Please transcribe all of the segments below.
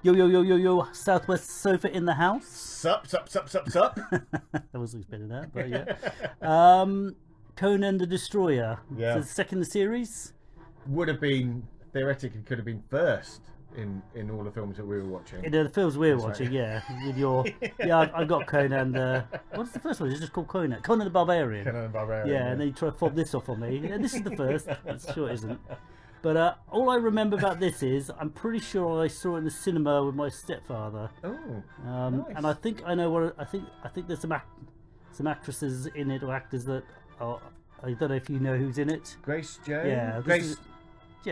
Yo, yo, yo, yo, yo, Southwest Sofa in the house. Sup, sup, sup, sup, sup. I wasn't expecting that, but yeah. Conan the Destroyer. So Yeah. the second series. Would have been, theoretically, could have been first in all the films that we were watching. In the films we're That's watching, right. yeah. With your, yeah, I got Conan the. What's the first one? It's just called Conan. Conan the Barbarian. Conan the Barbarian. Yeah, and then you try to fob this off on me. Yeah, this is the first. It's sure it isn't. But all I remember about this is I'm pretty sure I saw it in the cinema with my stepfather. Oh, nice. And I think I know what I think there's some actresses in it or actors that are, I don't know if you know who's in it. Grace Jones. Yeah, Grace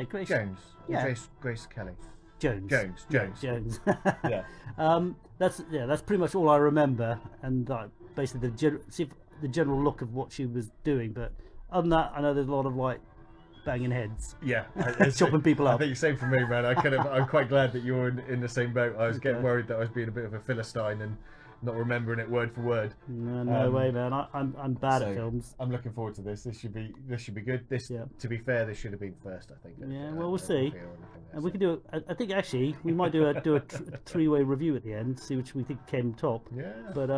Grace Jones. Or Yeah. Grace Kelly. Jones. Jones. Jones. Yeah. That's pretty much all I remember, and basically the general look of what she was doing. But other than that, I know there's a lot of like banging heads. Yeah, Chopping people up. I think same for me, man. I'm quite glad that you're in the same boat. I was getting worried that I was being a bit of a philistine and not remembering it word for word. No way, man. I'm bad at films. I'm looking forward to this. This should be good. To be fair, this should have been first, I think. Yeah, well, we'll see. And we can do. I think actually we might do a three-way review at the end, see which we think came top. Yeah. But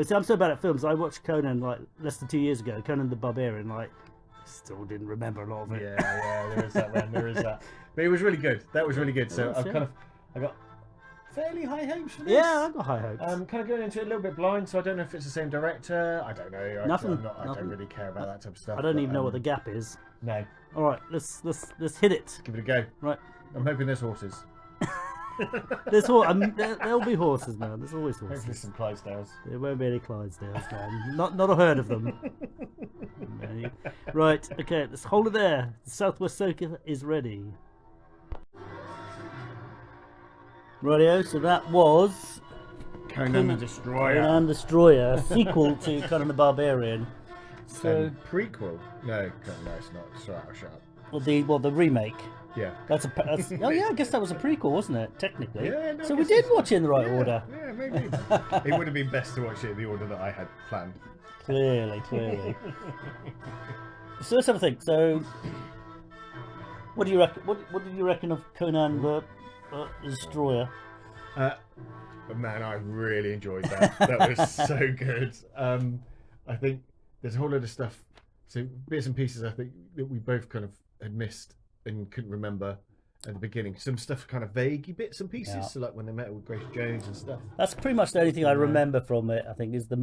see, I'm so bad at films. I watched Conan like less than 2 years ago. Conan the Barbarian, like. Still didn't remember a lot of it. Yeah, there is that, man. There is that. But it was really good. That was really good. So I got fairly high hopes for this. Yeah, I got high hopes. Kind of going into it a little bit blind, so I don't know if it's the same director. I don't know. Nothing. I don't really care about that type of stuff. I don't even know what the gap is. No. All right, let's hit it. Give it a go. Right. I'm hoping there's horses. There'll be horses, man. There's always horses. Hopefully some Clydesdales. There won't be any Clydesdales, man. Not a herd of them. No. Right, okay, let's hold it there. The Southwest Sofa is ready. Rightio, so that was Conan the Destroyer. Conan the Destroyer, a sequel to Conan the Barbarian. So, prequel? No, it's not. Shut up. well, the remake. Yeah. That's oh yeah, I guess that was a prequel, wasn't it? Technically. Yeah. No, so we did watch it in the right order. Yeah, maybe. It would have been best to watch it in the order that I had planned. Clearly. So let's have a think. So, what do you reckon? What did you reckon of Conan the Destroyer? Man, I really enjoyed that. That was so good. I think there's a whole load of stuff, so bits and pieces I think that we both kind of had missed and couldn't remember at the beginning. Some stuff kind of vaguey bits and pieces, so like when they met with Grace Jones and stuff. That's pretty much the only thing I remember from it. I think is the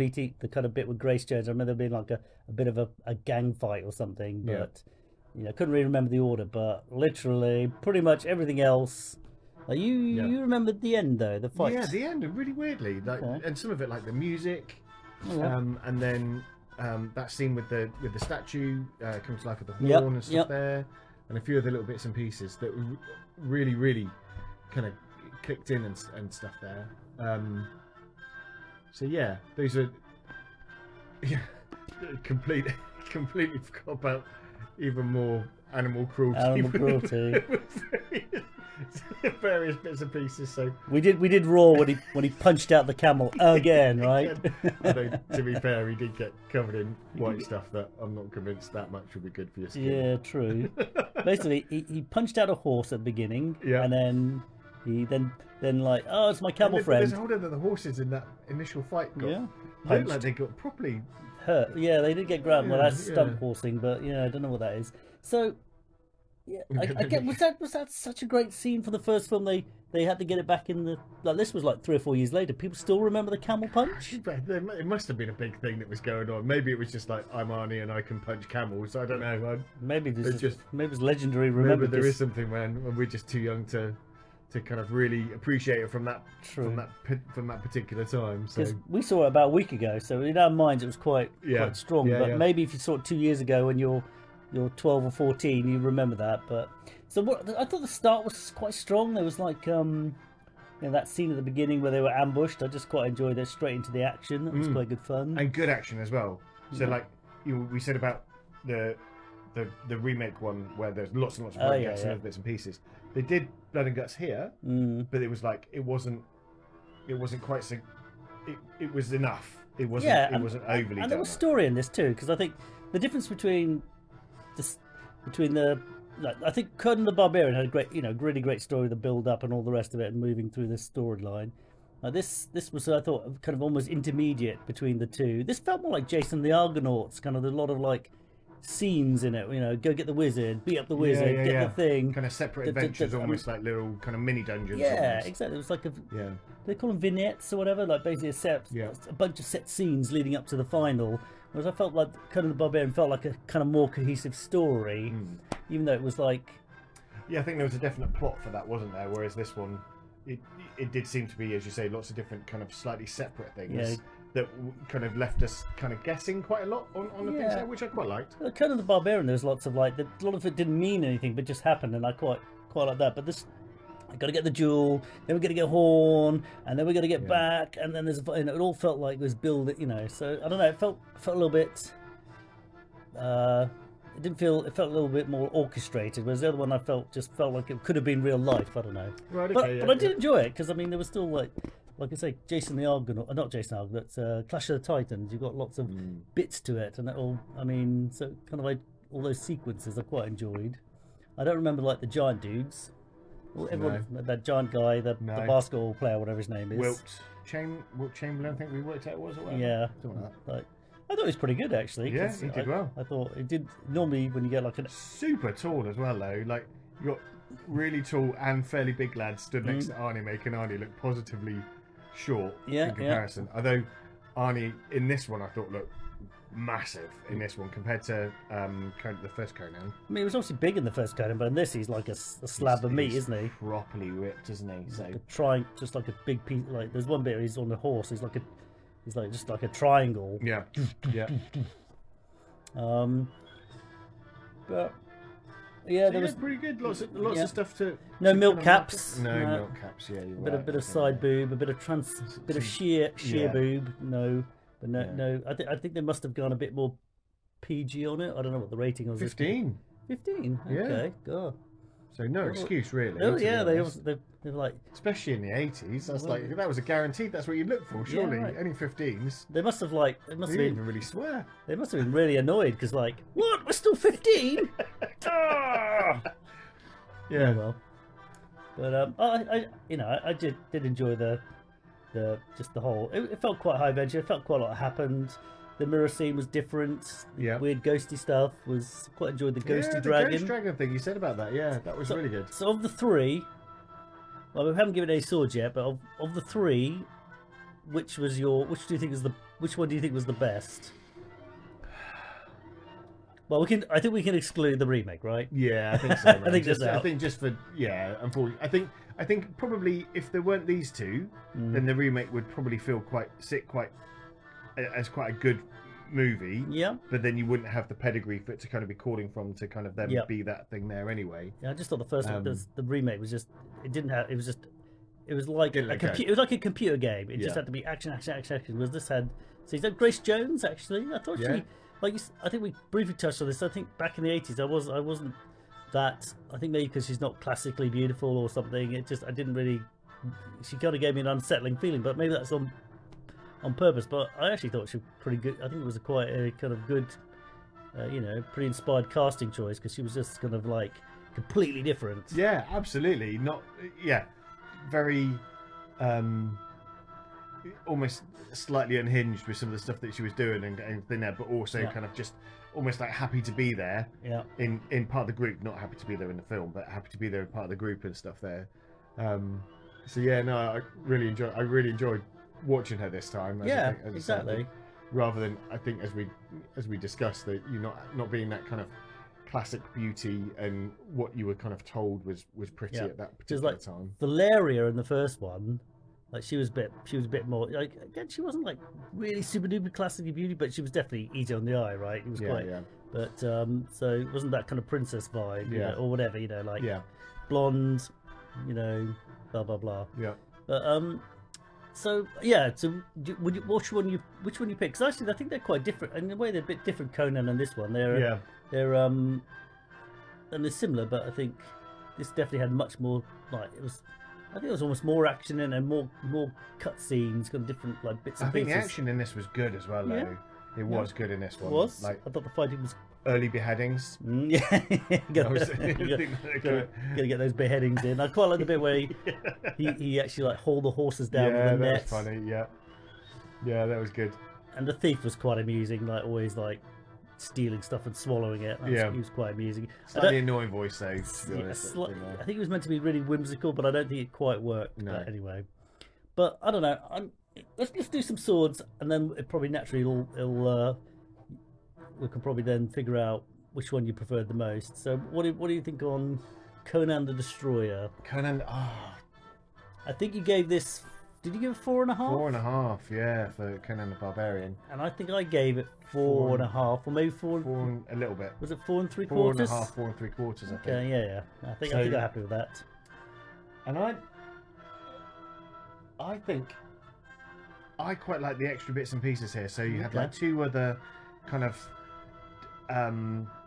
kind of bit with Grace Jones. I remember there being like a bit of a gang fight or something, but couldn't really remember the order. But literally, pretty much everything else. Like you remembered the end though, the fight. Yeah, the end, really weirdly, like, and some of it like the music, and then that scene with the statue coming to life with the horn and stuff there, and a few other little bits and pieces that really kind of clicked in and stuff there. So yeah, those are completely forgot about even more animal cruelty. Various bits and pieces. So we did Raw when he punched out the camel again, right? Although to be fair, he did get covered in white stuff that I'm not convinced that much would be good for your skin. Yeah, true. Basically, he punched out a horse at the beginning, and then he then like, oh, it's my camel friend. There's a whole lot of the horses in that initial fight looked like they got properly hurt. Yeah, they did get grabbed. Well, that's stunt horsing, but I don't know what that is. So. Yeah, I get. Was that such a great scene for the first film? They had to get it back in the. Like this was like 3 or 4 years later. People still remember the camel punch. It must have been a big thing that was going on. Maybe it was just like I'm Arnie and I can punch camels. I don't know. Maybe it's legendary. Remember, maybe there is something, man. And we're just too young to kind of really appreciate it from that particular time. So we saw it about a week ago, so in our minds it was quite strong. But maybe if you saw it 2 years ago when you're 12 or 14, you remember that. But so I thought the start was quite strong. There was like that scene at the beginning where they were ambushed. I just quite enjoyed it, straight into the action. That was quite good fun and good action as well. So like we said about the remake one where there's lots and lots of blood and guts and other bits and pieces. They did blood and guts here, but it was like it wasn't quite so. It was enough. It wasn't overly done. And there was story in this too, because I think the difference between the like, I think Conan the Barbarian had a great, really great story, the build up and all the rest of it, and moving through this storyline. This was, I thought, kind of almost intermediate between the two. This felt more like Jason the Argonauts, kind of a lot of like scenes in it. Go get the wizard, beat up the wizard, get the thing. Kind of separate adventures, almost like little kind of mini dungeons. Yeah, almost. exactly. It was like they call them vignettes or whatever, like basically a bunch of set scenes leading up to the final. Whereas I felt like Conan the Barbarian felt like a kind of more cohesive story, even though it was like. Yeah, I think there was a definite plot for that, wasn't there? Whereas this one, it did seem to be, as you say, lots of different kind of slightly separate things that kind of left us kind of guessing quite a lot on the things there, which I quite liked. Conan the Barbarian, there was lots of like, a lot of it didn't mean anything, but just happened, and I quite like that. But this, I got to get the jewel, then we're going to get Horn, and then we're going to get back, and then there's it all felt like it was build, So I don't know, it felt a little bit. It felt a little bit more orchestrated, whereas the other one just felt like it could have been real life. I don't know. Right. Okay. But I did enjoy it because there was still like I say, Jason the Argonaut, not Jason Argonaut, Clash of the Titans. You've got lots of bits to it, and it all. So kind of like all those sequences I quite enjoyed. I don't remember like the giant dudes. Well, everyone, that giant guy, the basketball player, whatever his name is. Wilt Chamberlain, I think we worked out it was. Or whatever. Yeah. Something like that. I thought it was pretty good actually. Yeah, he did well. I thought it did. Normally, when you get like super tall as well, though, like you got really tall and fairly big lads stood next to Arnie, making Arnie look positively short in comparison. Although Arnie in this one, I thought looked massive in this one compared to the first Conan. I mean, he was obviously big in the first Conan, but in this he's like a slab of meat, isn't he? Properly ripped, isn't he? So just like a big piece. Like there's one bit where he's on the horse. He's like just like a triangle. Yeah, yeah. But yeah, there was pretty good. Lots of stuff to. No milk caps. No milk caps. Yeah, you're right. Bit of side boob, a bit of sheer boob. No, but no. I think they must have gone a bit more PG on it. I don't know what the rating was. 15. 15. Okay. God. So no excuse really. Oh yeah, they're like, especially in the 80s. That's that was a guaranteed. That's what you look for, surely. Only 15s. They must have been even really swear. They must have been really annoyed because what? We're still 15. Yeah. Well, but I did enjoy the whole. It felt quite high adventure. It felt quite a lot happened. The mirror scene was different. Yeah. Weird ghosty stuff. Quite enjoyed the ghosty dragon. The ghost dragon thing you said about that. Yeah, that was really good. So of the three, well, we haven't given any swords yet, but of the three, which one do you think was the best? Well, I think we can exclude the remake, right? Yeah, I think so. I think unfortunately, I think probably if there weren't these two, then the remake would probably feel quite as quite a good movie. Yeah. But then you wouldn't have the pedigree for it to kind of be calling from to kind of then be that thing there anyway. Yeah, I just thought the first one, the remake was just, it didn't have, it was like a computer game. It just had to be action. Whereas this had, so is that Grace Jones actually? I thought she, I think we briefly touched on this. I think back in the 80s, I wasn't that, I think maybe because she's not classically beautiful or something, I didn't really, she kind of gave me an unsettling feeling, but maybe that's on purpose. But I actually thought she was pretty good. I think it was quite a kind of good, pretty inspired casting choice because she was just kind of like completely different. Yeah, absolutely. Very, almost slightly unhinged with some of the stuff that she was doing and everything there, but also kind of just almost like happy to be there. Yeah. In part of the group, not happy to be there in the film, but happy to be there in part of the group and stuff there. I really enjoyed watching her this time. Exactly. Rather than, I think, as we discussed, that you not being that kind of classic beauty and what you were kind of told was pretty at that particular time. Valeria in the first one, like she was a bit more like, again, she wasn't like really super duper classically beauty, but she was definitely easy on the eye, right? It was but so it wasn't that kind of princess vibe, or whatever, blonde, blah blah blah. Yeah. But which one you pick? Because actually, I think they're quite different. In a way, they're a bit different. Conan and this one, they're and they're similar, but I think this definitely had much more. Like it was, I think it was almost more action in and more cut scenes, kind of different like bits and pieces. I think the action in this was good as well, though. It was good in this one. It was. I thought the fighting was early beheadings. Yeah, gotta get those beheadings in. I quite like the bit where he actually like hauled the horses down with the nets. Yeah, that was funny. Yeah, that was good. And the thief was quite amusing, like always like stealing stuff and swallowing it. He was quite amusing. Slightly annoying voice though, to be honest. I think it was meant to be really whimsical, but I don't think it quite worked. No. But anyway, but I don't know. Let's do some swords, and then it probably naturally we can probably then figure out which one you preferred the most. So what do you think on Conan the Destroyer? Conan, I think you gave this. Did you give it 4.5? 4.5, yeah, for Conan the Barbarian. And I think I gave it 4.5, or maybe 4. 4 a little bit. Was it 4 3/4? 4.5, 4 3/4. I think. Okay, yeah. I think I'm happy with that. And I think I quite like the extra bits and pieces here. So you had like 2 other kind of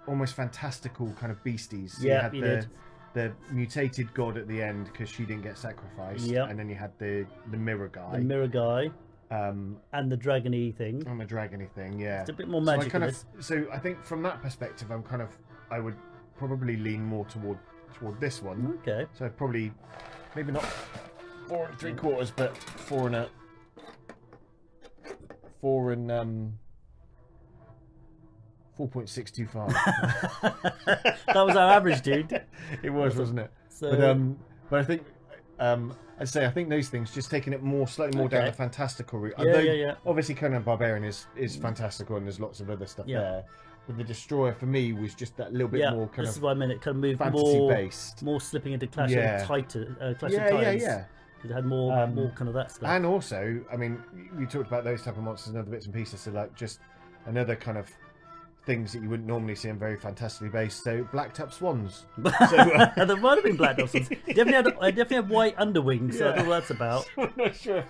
almost fantastical kind of beasties. So yeah, you had the mutated god at the end because she didn't get sacrificed. Yep. And then you had the mirror guy. The mirror guy. And the dragony thing. And the dragony thing, yeah. It's a bit more magic. So I think from that perspective, I would probably lean more toward this one. Okay. So probably maybe not 4 3/4, but 4 4.625. That was our average, dude. It was, wasn't it? So, but I think, I think those things, just taking it slightly more down the fantastical route. Yeah. Obviously, Conan Barbarian is fantastical, and there's lots of other stuff there. But the Destroyer for me was just that little bit more kind of. This is what I meant. It kind of moved fantasy based, more slipping into Clash of Titans. Yeah. It had more kind of that stuff. And also, I mean, we talked about those type of monsters and other bits and pieces. So like just another kind of things that you wouldn't normally see and very fantastically based. So blacked-up swans. So, there might have been blacked-up swans. I definitely had white underwings. So I don't know what that's about. I'm not sure.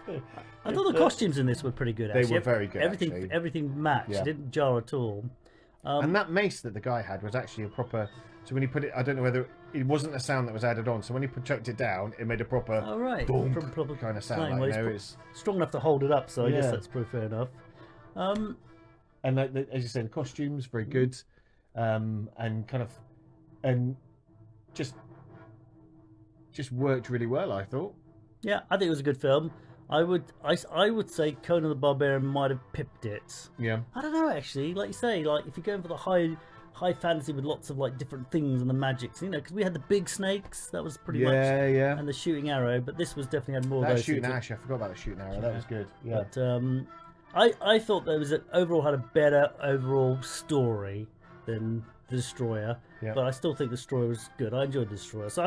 I thought the costumes in this were pretty good. Actually. They were very good. Everything matched. It didn't jar at all. And that mace that the guy had was actually a proper. So when he put it, I don't know whether it wasn't a sound that was added on. So when he chucked it down, it made a proper boom kind of sound. Like, it's strong enough to hold it up. So I guess that's pretty fair enough. And like as you said, the costumes very good, and kind of, and just worked really well. I thought. Yeah, I think it was a good film. I would say Conan the Barbarian might have pipped it. Yeah. I don't know actually. Like you say, like if you're going for the high fantasy with lots of like different things and the magics, because we had the big snakes, that was pretty much, and the shooting arrow, but this was definitely had more of those. Shooting ash, I forgot about the shooting arrow. That was good. Yeah. But I thought there was overall had a better overall story than the Destroyer, but I still think the Destroyer was good. I enjoyed the Destroyer, so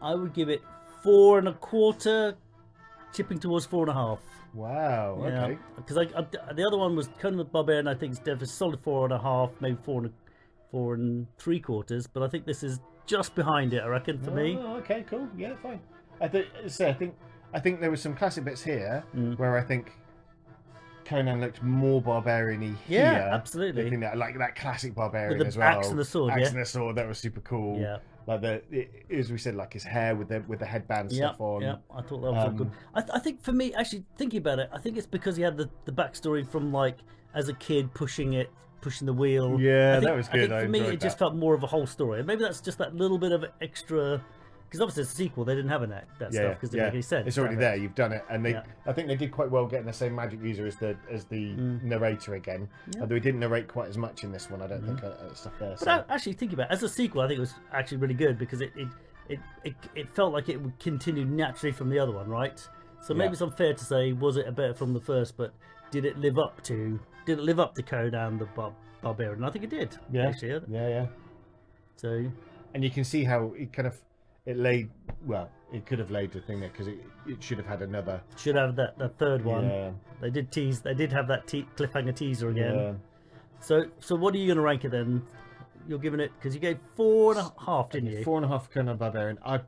I would give it 4 1/4, tipping towards 4.5. Wow. Okay. Because the other one was Conan the Barbarian. I think it's definitely solid 4.5, maybe 4 3/4. But I think this is just behind it. I reckon for me. Okay. Cool. Yeah. Fine. I think there were some classic bits here where I think Conan looked more barbarian-y here. Yeah, absolutely. Like that classic barbarian with as well. Axe and the sword. Axe and the sword. That was super cool. Yeah. Like as we said, like his hair with the headband stuff on. Yeah, I thought that was all good. I think for me, actually thinking about it, I think it's because he had the backstory from like as a kid pushing the wheel. Yeah, that was good. I think for me, it just felt more of a whole story, and maybe that's just that little bit of extra. Because obviously it's a sequel, they didn't have that stuff because it didn't make any sense. It's already there. You've done it, and I think they did quite well getting the same magic user as the narrator again. Although he didn't narrate quite as much in this one, I don't think stuff there. But actually, thinking about it, as a sequel, I think it was actually really good because it felt like it would continue naturally from the other one, right? So maybe it's unfair to say was it a better from the first, but did it live up to Conan the Barbarian? I think it did. Yeah, actually. Yeah. So, and you can see how it kind of. It could have laid the thing there because it should have had another. Should have that third one. Yeah. They did have that cliffhanger teaser again. Yeah. So what are you going to rank it then? You're giving it because you gave 4.5, didn't you? 4.5 Conan Barbarian. I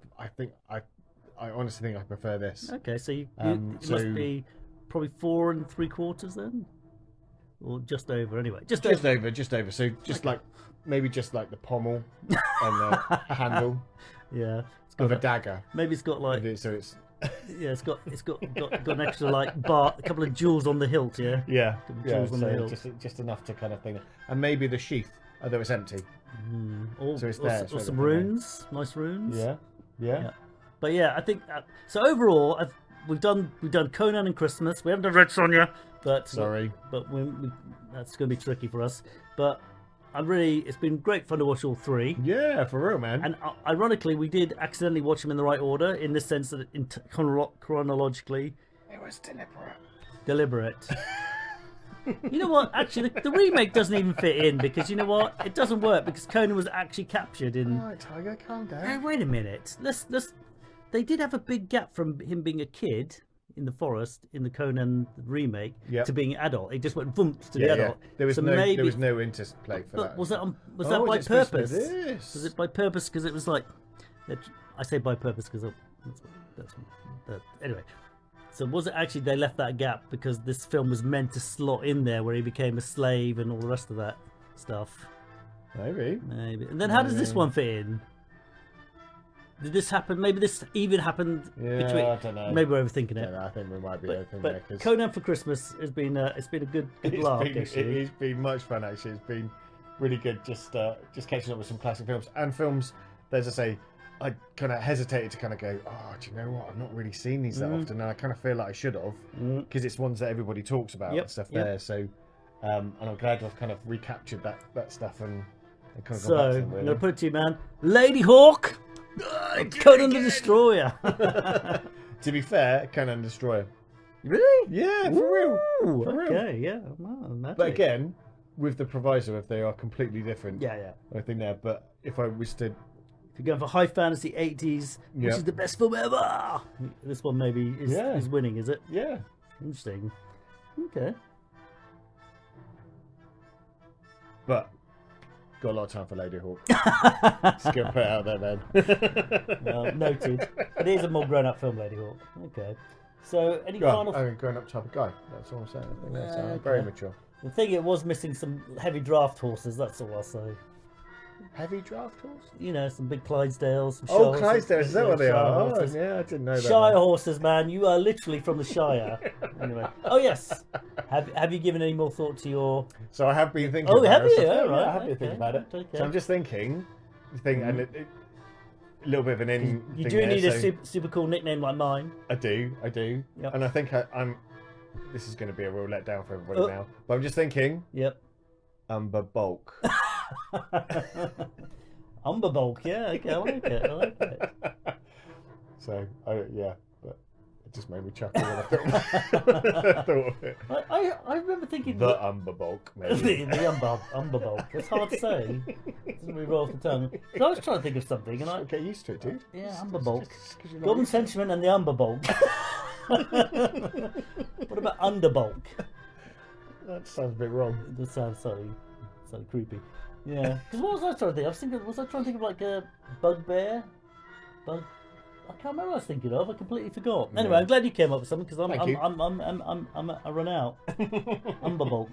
honestly think I prefer this. Okay, so it must be probably 4 3/4 then, or just over anyway. Just over. So maybe just like the pommel and the handle. Yeah. Of a dagger. Maybe it's got like. So it's. Yeah, it's got an extra like bar, a couple of jewels on the hilt. Yeah. Yeah. Jewels on the hilt. Just enough to kind of thing. And maybe the sheath, although it's empty. So it's there. Or some runes, nice runes. Yeah. But yeah, I think so. Overall, we've done Conan and Christmas. We haven't done Red Sonja, but sorry, but that's going to be tricky for us. But it's been great fun to watch all three. Yeah, for real, man. And ironically, we did accidentally watch them in the right order, in the sense that chronologically, it was deliberate. You know what? Actually, the remake doesn't even fit in because you know what? It doesn't work because Conan was actually captured in. All right, Tiger, calm down. Hey, wait a minute. Let's. They did have a big gap from him being a kid in the forest in the Conan remake to being adult. It just went boom to the adult. There was there was no interplay for that. Was that by purpose? Was it by purpose? Because it was like, I say by purpose because that's anyway. So was it actually they left that gap because this film was meant to slot in there where he became a slave and all the rest of that stuff? Maybe. And then how does this one fit in? Did this happen? Maybe this even happened between. I don't know. Maybe we're overthinking it. I think we might be overthinking it. But Conan for Christmas has been a good laugh. It's been much fun actually. It's been really good just catching up with some classic films and films. As I say, I kind of hesitated to kind of go, oh, do you know what? I've not really seen these that often, and I kind of feel like I should have because it's ones that everybody talks about and stuff there. So, and I'm glad I've kind of recaptured that stuff and kind of gone back to them, really. I'm gonna put it to you, man. Lady Hawk. Conan the Destroyer. To be fair, Conan the Destroyer. Really? Yeah, for real. Okay, yeah. Wow, but again, with the proviso if they are completely different. Yeah. I think there. But if I was to, if you're going for high fantasy 80s, which is the best film ever, this one maybe is winning, is it? Yeah. Interesting. Okay. But. Got a lot of time for Lady Hawk. Just gonna put it out there, man. Well, noted. It is a more grown-up film, Lady Hawk. Okay. So, any final? I'm a grown-up type of guy. That's all I'm saying. I think that's very mature. The thing, it was missing some heavy draft horses. That's all I'll say. Heavy draft horse? You know, some big Clydesdales. Some Shire Clydesdales, is that what they are? Oh, yeah, I didn't know that. Shire horses, man. You are literally from the Shire. Anyway. Oh, yes. Have you given any more thought to your... So I have been thinking about it. Oh, have you? Yeah, right. I have been thinking about it. Okay. So I'm just thinking, and a little bit of an in You do need a super cool nickname like mine. I do. Yep. And I think I'm... This is going to be a real letdown for everybody now. But I'm just thinking... Yep. UmberBulk. UmberBulk, yeah, okay, I like it. So, but it just made me chuckle when I thought of it. I remember thinking... The UmberBulk, maybe. the UmberBulk. It's hard to say. It doesn't really roll off the tongue. So I was trying to think of something, and get used to it, dude. Yeah, UmberBulk. Golden Sentiment and the UmberBulk. What about Underbulk? That sounds a bit wrong. It does sound so creepy. Yeah. Because what was I trying to think? Was I trying to think of like a bugbear? I can't remember what I was thinking of. I completely forgot. Anyway, I'm glad you came up with something because I run out. UmberBulk.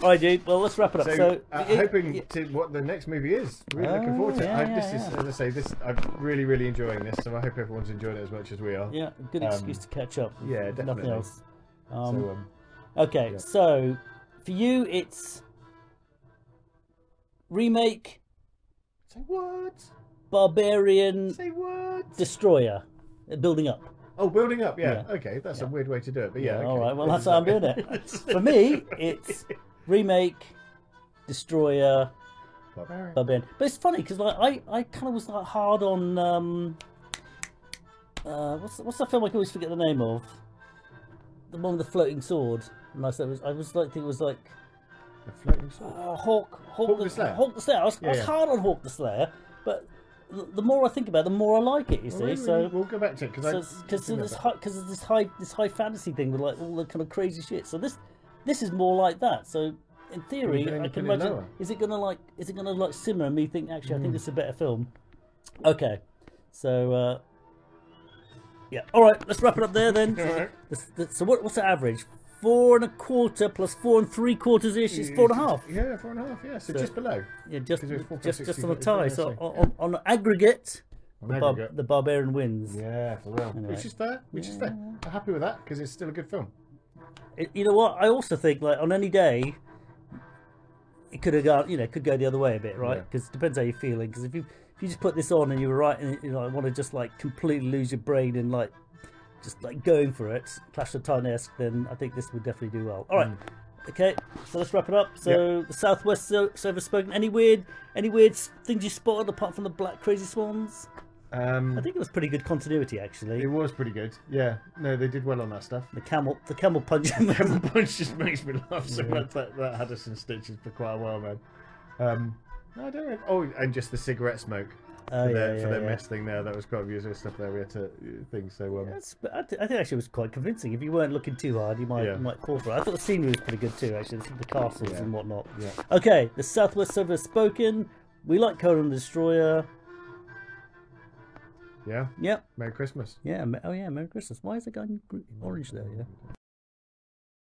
All right, dude. Well, let's wrap it up. So hoping to what the next movie is. Really looking forward to it. This is, as I say, I'm really, really enjoying this. So I hope everyone's enjoyed it as much as we are. Yeah, good excuse to catch up. Yeah, definitely. Nothing else. Okay, so for you, it's remake. Say what? Barbarian. Say what? Destroyer. Building up. Oh, building up. Yeah. Okay, that's a weird way to do it, but yeah. Okay. All right. Well, that's how I'm doing it. For me, it's remake, Destroyer, Barbarian. But it's funny because I kind of was like hard on what's that film I can always forget the name of? The one with the floating sword. And I was like, it was like the floating sword. Hawk the Slayer. Hawk the Slayer. I was hard on Hawk the Slayer, but the more I think about it, the more I like it. You see, so we'll go back to it because of this high fantasy thing with like all the kind of crazy shit. So this is more like that. So in theory, I can imagine. Is it gonna simmer and me think actually I think this is a better film? Okay, so. Yeah. All right. Let's wrap it up there then. All right. So what's the average? 4.25 plus 4 3/4-ish is 4.5. Yeah, 4.5. Yeah, so just below. Yeah, just on a tie. So on aggregate, the Barbarian wins. Yeah, for real. Anyway. Which is fair. I'm happy with that because it's still a good film. You know what? I also think like on any day, it could have gone. It could go the other way a bit, right? Because it depends how you're feeling. Because if you just put this on and you were right, and I want to just like completely lose your brain and like just like going for it, Clash of Titan-esque, then I think this would definitely do well. All right. Okay, so let's wrap it up. So the Southwest Server spoken. Any weird things you spotted apart from the black crazy swans? I think it was pretty good continuity, actually. It was pretty good. Yeah, no, they did well on that stuff. The camel punch. The camel punch just makes me laugh so much. That had us in stitches for quite a while, man. I don't know. Oh, and just the cigarette smoke for their mess thing there. That was quite amusing stuff there. We had to think so. I think actually it was quite convincing. If you weren't looking too hard, you might fall for it. I thought the scenery was pretty good too. Actually, the castles and whatnot. Yeah. Okay, the Southwest Server has spoken. We like Conan the Destroyer. Yeah. Yep. Merry Christmas. Yeah. Oh yeah. Merry Christmas. Why is it going orange there? Yeah.